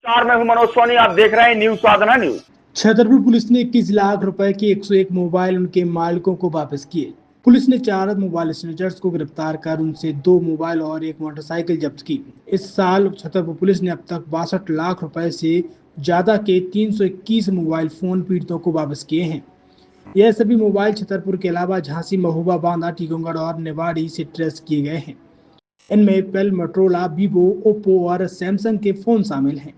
नमस्कार, मैं हूं मनोज सोनी। आप देख रहे हैं न्यूज साधना न्यूज। छतरपुर पुलिस ने 21 लाख रुपए के 101 मोबाइल उनके मालिकों को वापस किए। पुलिस ने 4 मोबाइल स्नेचर्स को गिरफ्तार कर उनसे 2 मोबाइल और 1 मोटरसाइकिल जब्त की। इस साल छतरपुर पुलिस ने अब तक 62 लाख रुपए से ज्यादा के 321 मोबाइल फोन पीड़ितों को वापस किए हैं। यह सभी मोबाइल छतरपुर के अलावा झांसी, महोबा, बांदा, टीकमगढ़ और निवाड़ी से ट्रेस किए गए हैं। इनमें एप्पल, मोटोरोला, वीवो, ओप्पो और सैमसंग के फोन शामिल हैं।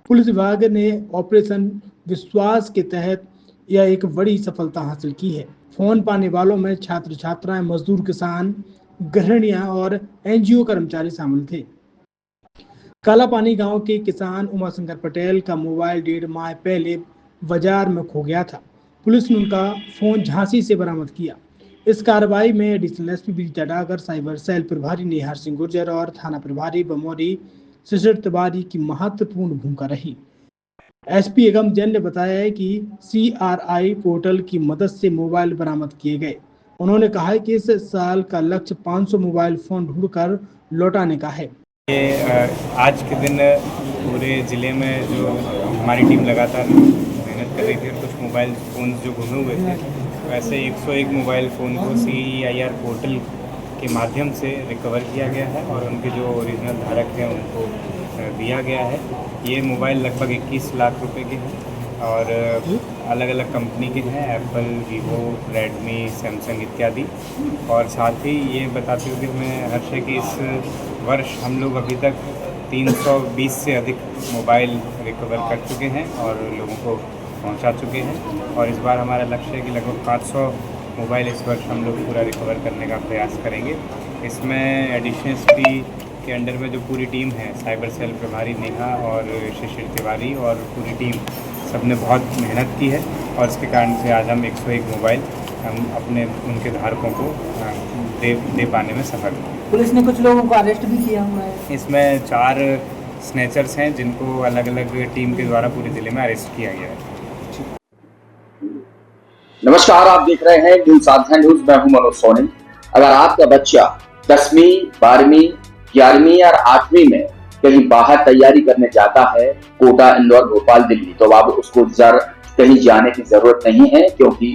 पुलिस विभाग ने ऑपरेशन विश्वास के तहत यह एक बड़ी सफलता हासिल की है। फोन पाने वालों में छात्र छात्राएं, मजदूर, किसान, गृहिणियां और एनजीओ कर्मचारी शामिल थे। कालापानी गांव के किसान उमाशंकर पटेल का मोबाइल 1.5 माह पहले बाजार में खो गया था। पुलिस ने उनका फोन झांसी से बरामद किया। इस कार्रवाई में additional SP Vinita Dagar, cyber cell प्रभारी निहार सिंह गुर्जर और थाना प्रभारी बमोरी शिशिर तिवारी की महत्वपूर्ण भूमिका रही। एसपी एगम जैन ने बताया है कि CRI पोर्टल की मदद से मोबाइल बरामद किए गए। उन्होंने कहा है कि इस साल का लक्ष्य 500 मोबाइल फोन ढूंढकर लौटाने का है। आज के दिन पूरे ज़िले में जो हमारी टीम लगातार मेहनत कर रही थी और कुछ मोबाइल फ़ोन जो गुमे हुए थे, वैसे 101 मोबाइल फ़ोन को CEIR पोर्टल के माध्यम से रिकवर किया गया है और उनके जो ओरिजिनल धारक हैं उनको दिया गया है। ये मोबाइल लगभग 21 लाख रुपए के हैं और अलग अलग कंपनी के हैं, एप्पल, वीवो, रेडमी, सैमसंग इत्यादि। और साथ ही ये बताते हुए हमें हर्ष है कि इस वर्ष हम लोग अभी तक 320 से अधिक मोबाइल रिकवर कर चुके हैं और लोगों को पहुंचा चुके हैं। और इस बार हमारा लक्ष्य है कि लगभग 500 मोबाइल इस वर्ष हम लोग पूरा रिकवर करने का प्रयास करेंगे। इसमें एडिशनल एसपी के अंडर में जो पूरी टीम है, साइबर सेल प्रभारी नेहा और शिशिर तिवारी और पूरी टीम, सबने बहुत मेहनत की है और इसके कारण से आज हम 101 मोबाइल हम अपने उनके धारकों को दे पाने में सफल हुए। पुलिस ने कुछ लोगों को अरेस्ट भी किया हुआ है। इसमें 4 स्नैचर्स हैं जिनको अलग अलग टीम के द्वारा पूरे ज़िले में अरेस्ट किया गया है। नमस्कार, आप देख रहे हैं न्यूज साधना न्यूज। मैं हूं मनोज सोनी। अगर आपका बच्चा 10वीं, 12वीं, 11वीं और 8वीं में कहीं बाहर तैयारी करने जाता है, कोटा, इंदौर, भोपाल, दिल्ली, तो अब उसको कहीं जाने की जरूरत नहीं है, क्योंकि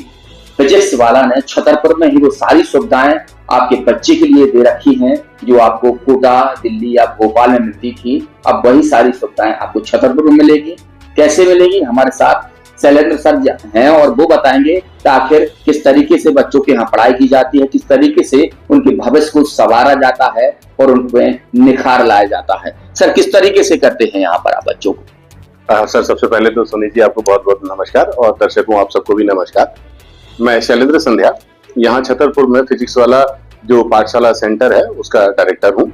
फिजिक्स वाला ने छतरपुर में ही वो सारी सुविधाएं आपके बच्चे के लिए दे रखी हैं जो आपको कोटा, दिल्ली या भोपाल में मिलती थी। अब वही सारी सुविधाएं आपको छतरपुर में मिलेगी। कैसे मिलेगी? हमारे साथ शैलेंद्र सर हैं और वो बताएंगे कि आखिर किस तरीके से बच्चों के यहाँ पढ़ाई की जाती है, किस तरीके से उनके भविष्य को संवारा जाता है और उनमें निखार लाया जाता है। सर, किस तरीके से करते हैं यहाँ पर आप बच्चों को? सर, सबसे पहले तो सुनील जी आपको बहुत बहुत नमस्कार और दर्शकों आप सबको भी नमस्कार। मैं शैलेंद्र संध्या, यहाँ छतरपुर में फिजिक्स वाला जो पाठशाला सेंटर है उसका डायरेक्टर हूँ।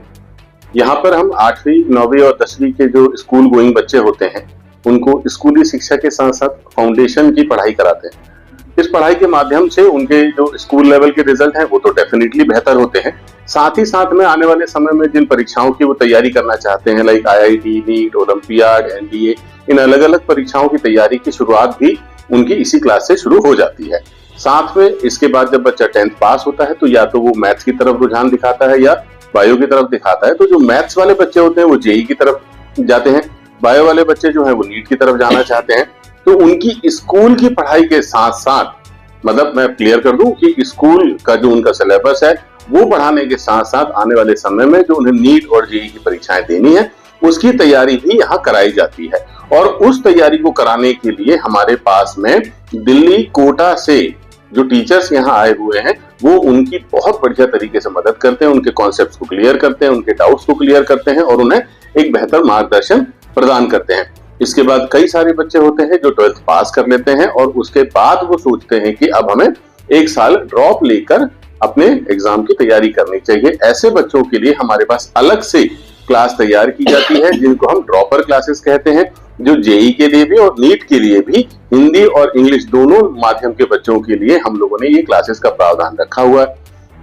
यहाँ पर हम 8वीं, 9वीं और 10वीं के जो स्कूल गोइंग बच्चे होते हैं उनको स्कूली शिक्षा के साथ साथ फाउंडेशन की पढ़ाई कराते हैं। इस पढ़ाई के माध्यम से उनके जो स्कूल लेवल के रिजल्ट हैं वो तो डेफिनेटली बेहतर होते हैं। साथ ही साथ में आने वाले समय में जिन परीक्षाओं की वो तैयारी करना चाहते हैं, like IIT, NEET, olympiad, NDA, इन अलग अलग परीक्षाओं की तैयारी की शुरुआत भी उनकी इसी क्लास से शुरू हो जाती है। साथ में इसके बाद जब बच्चा 10th पास होता है तो या तो वो मैथ्स की तरफ रुझान दिखाता है या बायो की तरफ दिखाता है। तो जो मैथ्स वाले बच्चे होते हैं वो JEE की तरफ जाते हैं, बायो वाले बच्चे जो हैं वो नीट की तरफ जाना चाहते हैं। तो उनकी स्कूल की पढ़ाई के साथ साथ, मतलब मैं क्लियर कर दूं कि स्कूल का जो उनका सिलेबस है वो पढ़ाने के साथ साथ आने वाले समय में जो उन्हें नीट और JEE की परीक्षाएं देनी है उसकी तैयारी भी यहाँ कराई जाती है। और उस तैयारी को कराने के लिए हमारे पास में दिल्ली, कोटा से जो टीचर्स यहाँ आए हुए हैं वो उनकी बहुत बढ़िया तरीके से मदद करते हैं, उनके कॉन्सेप्ट्स को क्लियर करते हैं, उनके डाउट्स को क्लियर करते हैं और उन्हें एक बेहतर मार्गदर्शन प्रदान करते हैं। इसके बाद कई सारे बच्चे होते हैं जो 12th पास कर लेते हैं और उसके बाद वो सोचते हैं कि अब हमें 1 साल ड्रॉप लेकर अपने एग्जाम की तैयारी करनी चाहिए। ऐसे बच्चों के लिए हमारे पास अलग से क्लास तैयार की जाती है जिनको हम ड्रॉपर क्लासेस कहते हैं, जो JEE के लिए भी और नीट के लिए भी हिंदी और इंग्लिश दोनों माध्यम के बच्चों के लिए हम लोगों ने ये क्लासेस का प्रावधान रखा हुआ है।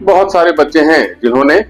बहुत सारे बच्चे हैं जिन्होंने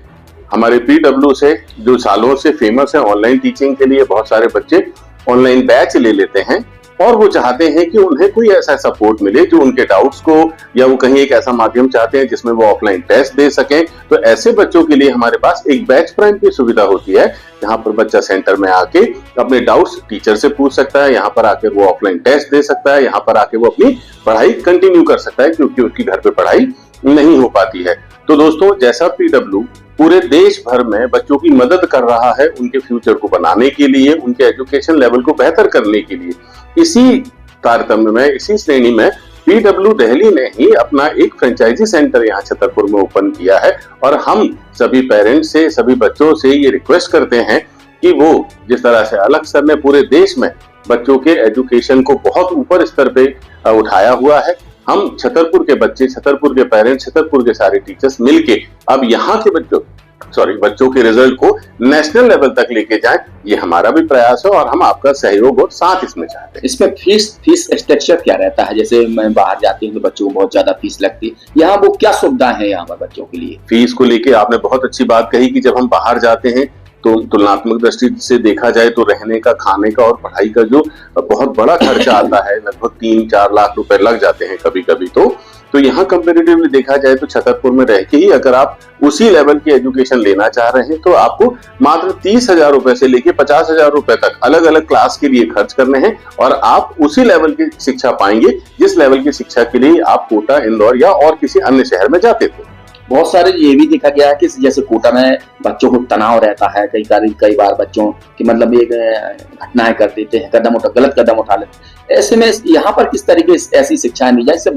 हमारे PW से जो सालों से फेमस है ऑनलाइन टीचिंग के लिए, बहुत सारे बच्चे ऑनलाइन बैच ले लेते हैं और वो चाहते हैं कि उन्हें कोई ऐसा सपोर्ट मिले जो उनके डाउट्स को, या वो कहीं एक ऐसा माध्यम चाहते हैं जिसमें वो ऑफलाइन टेस्ट दे सकें, तो ऐसे बच्चों के लिए हमारे पास एक बैच प्राइम की सुविधा होती है, जहां पर बच्चा सेंटर में आके अपने डाउट्स टीचर से पूछ सकता है, यहाँ पर आके वो ऑफलाइन टेस्ट दे सकता है, यहाँ पर आके वो अपनी पढ़ाई कंटिन्यू कर सकता है क्योंकि उसकी घर पे पढ़ाई नहीं हो पाती है। तो दोस्तों, जैसा पीडब्ल्यू पूरे देश भर में बच्चों की मदद कर रहा है उनके फ्यूचर को बनाने के लिए, उनके एजुकेशन लेवल को बेहतर करने के लिए, इसी तारतम्य में, इसी श्रेणी में पीडब्ल्यू दिल्ली ने ही अपना एक फ्रेंचाइजी सेंटर यहाँ छतरपुर में ओपन किया है। और हम सभी पेरेंट्स से, सभी बच्चों से ये रिक्वेस्ट करते हैं कि वो जिस तरह से अलग सर ने पूरे देश में बच्चों के एजुकेशन को बहुत ऊपर स्तर पे उठाया हुआ है, हम छतरपुर के बच्चे, छतरपुर के पेरेंट्स, छतरपुर के सारे टीचर्स मिलके अब यहाँ के बच्चों के रिजल्ट को नेशनल लेवल तक लेके जाएं, ये हमारा भी प्रयास है और हम आपका सहयोग और साथ इसमें चाहते हैं। इसमें फीस स्ट्रक्चर क्या रहता है? जैसे मैं बाहर जाती हूँ तो बच्चों को बहुत ज्यादा फीस लगती है, यहाँ वो क्या सुविधाएं हैं यहाँ पर बच्चों के लिए? फीस को लेके आपने बहुत अच्छी बात कही कि जब हम बाहर जाते हैं तो तुलनात्मक दृष्टि से देखा जाए तो रहने का, खाने का और पढ़ाई का जो बहुत बड़ा खर्चा आता है, लगभग 3-4 लाख रुपए लग जाते हैं कभी कभी। तो यहाँ कंपेरेटिवली देखा जाए तो छतरपुर में रह के ही अगर आप उसी लेवल की एजुकेशन लेना चाह रहे हैं तो आपको मात्र 30,000 रुपए से लेके 50,000 रुपए तक अलग अलग क्लास के लिए खर्च करने हैं और आप उसी लेवल की शिक्षा पाएंगे जिस लेवल की शिक्षा के लिए आप कोटा, इंदौर या और किसी अन्य शहर में जाते थे। बहुत सारे ये भी देखा गया है कि जैसे कोटा में बच्चों को तनाव रहता है, कई बार बच्चों की मतलब ये घटनाएं कर देते हैं, गलत कदम उठा लेते हैं। ऐसे में यहाँ पर किस तरीके से ऐसी शिक्षाएं दी जाए जिससे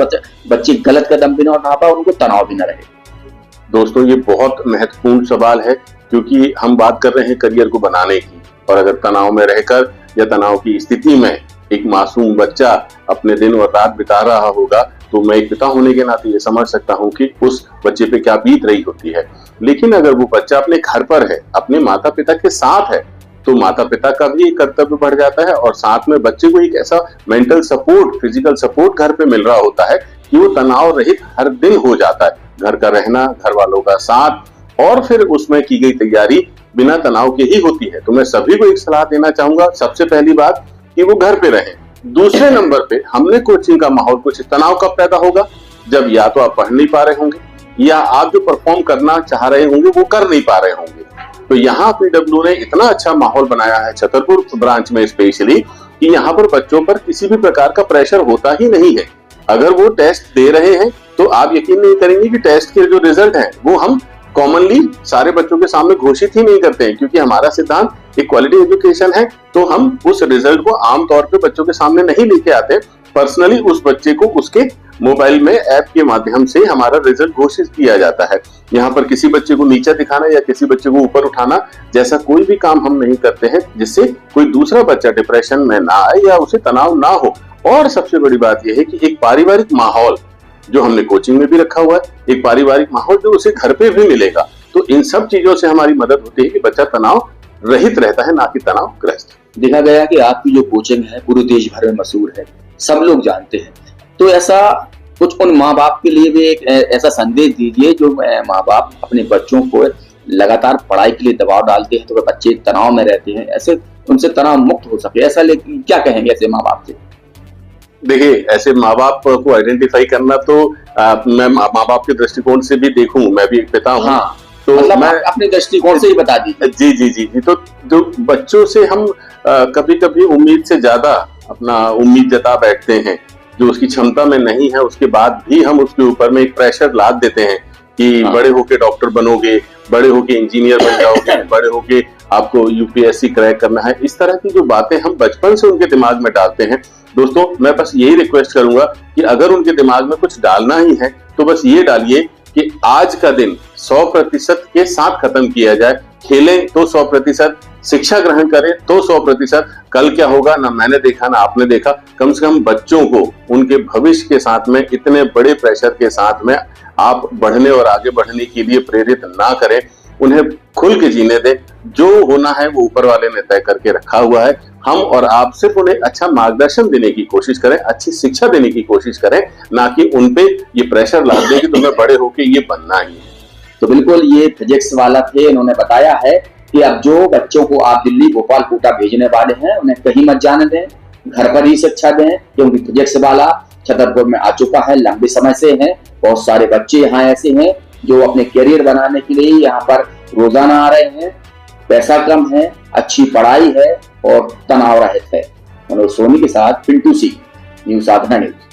बच्चे गलत कदम भी ना उठा पाए, उनको तनाव भी ना रहे? दोस्तों, ये बहुत महत्वपूर्ण सवाल है क्योंकि हम बात कर रहे हैं करियर को बनाने की, और अगर तनाव में रहकर या तनाव की स्थिति में एक मासूम बच्चा अपने दिन और रात बिता रहा होगा तो मैं एक पिता होने के नाते ये समझ सकता हूँ कि उस बच्चे पे क्या बीत रही होती है। लेकिन अगर वो बच्चा अपने घर पर है, अपने माता पिता के साथ है, तो माता पिता का भी एक कर्तव्य बढ़ जाता है और साथ में बच्चे को एक ऐसा मेंटल सपोर्ट, फिजिकल सपोर्ट घर पे मिल रहा होता है कि वो तनाव रहित हर दिन हो जाता है। घर का रहना, घर वालों का साथ और फिर उसमें की गई तैयारी बिना तनाव के ही होती है। तो मैं सभी को एक सलाह देना चाहूंगा, सबसे पहली बात कि वो घर पे रहें। दूसरे नंबर पे हमने कोचिंग का माहौल, कुछ तनाव कब पैदा होगा? जब या तो आप पढ़ नहीं पा रहे होंगे या आप जो परफॉर्म करना चाह रहे होंगे वो कर नहीं पा रहे होंगे। तो यहाँ पीडब्ल्यू ने इतना अच्छा माहौल बनाया है छतरपुर ब्रांच में स्पेशली कि यहाँ पर बच्चों पर किसी भी प्रकार का प्रेशर होता ही नहीं है। अगर वो टेस्ट दे रहे हैं तो आप यकीन नहीं करेंगे कि टेस्ट के जो रिजल्ट हैं वो हम कॉमनली सारे बच्चों के सामने घोषित ही नहीं करते हैं, क्योंकि हमारा सिद्धांत एक क्वालिटी एजुकेशन है। तो हम उस रिजल्ट को आमतौर पे बच्चों के सामने नहीं लेके आते, पर्सनली उस बच्चे को उसके मोबाइल में ऐप के माध्यम से हमारा रिजल्ट घोषित किया जाता है। यहाँ पर किसी बच्चे को नीचा दिखाना या किसी बच्चे को ऊपर उठाना जैसा कोई भी काम हम नहीं करते हैं जिससे कोई दूसरा बच्चा डिप्रेशन में ना आए या उसे तनाव ना हो। और सबसे बड़ी बात यह है कि एक पारिवारिक माहौल जो हमने कोचिंग में भी रखा हुआ है, एक पारिवारिक माहौल जो उसे घर पे भी मिलेगा। तो इन सब चीजों से हमारी मदद होती है कि बच्चा तनाव रहित रहता है, ना कि तनावग्रस्त। देखा गया कि आपकी जो कोचिंग है पूरे देश भर में मशहूर है, सब लोग जानते हैं। तो ऐसा कुछ उन माँ बाप के लिए भी एक ऐसा संदेश दीजिए जो माँ बाप अपने बच्चों को लगातार पढ़ाई के लिए दबाव डालते हैं तो वे बच्चे तनाव में रहते हैं, ऐसे उनसे तनाव मुक्त हो सके, ऐसा क्या कहेंगे ऐसे माँ बाप से? देखिए, ऐसे माँ बाप को आइडेंटिफाई करना तो मैं माँ बाप के दृष्टिकोण से भी देखूं, मैं भी एक पिता हूँ। हाँ, तो मतलब मैं अपने दृष्टिकोण से ही बता दीजिए। जी जी जी जी। तो जो बच्चों से हम कभी कभी उम्मीद से ज्यादा अपना उम्मीद जता बैठते हैं जो उसकी क्षमता में नहीं है, उसके बाद भी हम उसके ऊपर में एक प्रेशर लाद देते हैं कि बड़े होके डॉक्टर बनोगे, बड़े होके इंजीनियर बन जाओगे, बड़े होके आपको यूपीएससी क्रैक करना है। इस तरह की जो बातें हम बचपन से उनके दिमाग में डालते हैं, दोस्तों मैं बस यही रिक्वेस्ट करूंगा कि अगर उनके दिमाग में कुछ डालना ही है तो बस ये डालिए कि आज का दिन 100% के साथ खत्म किया जाए। खेलें तो 100%, शिक्षा ग्रहण करें तो 100%। कल क्या होगा ना मैंने देखा ना आपने देखा। कम से कम बच्चों को उनके भविष्य के साथ में इतने बड़े प्रेशर के साथ में आप बढ़ने और आगे बढ़ने के लिए प्रेरित ना करें, उन्हें खुल के जीने दें। जो होना है वो ऊपर वाले ने तय करके रखा हुआ है। हम और आप सिर्फ उन्हें अच्छा मार्गदर्शन देने की कोशिश करें, अच्छी शिक्षा देने की कोशिश करें, ना कि उनपे ये प्रेशर ला दें कि तुम्हें बड़े होके ये बनना ही है। तो बिल्कुल ये फिजिक्स वाला थे, इन्होंने बताया है कि अब जो बच्चों को आप दिल्ली, भोपाल, कोटा भेजने वाले हैं उन्हें कहीं मत जाने दें। घर पर ही शिक्षा दें, क्योंकि फिजिक्स वाला छतरपुर में आ चुका है, लंबे समय से है। बहुत सारे बच्चे यहाँ ऐसे हैं जो अपने करियर बनाने के लिए यहाँ पर रोजाना आ रहे हैं। पैसा कम है, अच्छी पढ़ाई है और तनाव रहित है। मनोज सोनी के साथ पिंटू सिंह, न्यूज़ साधना न्यूज़।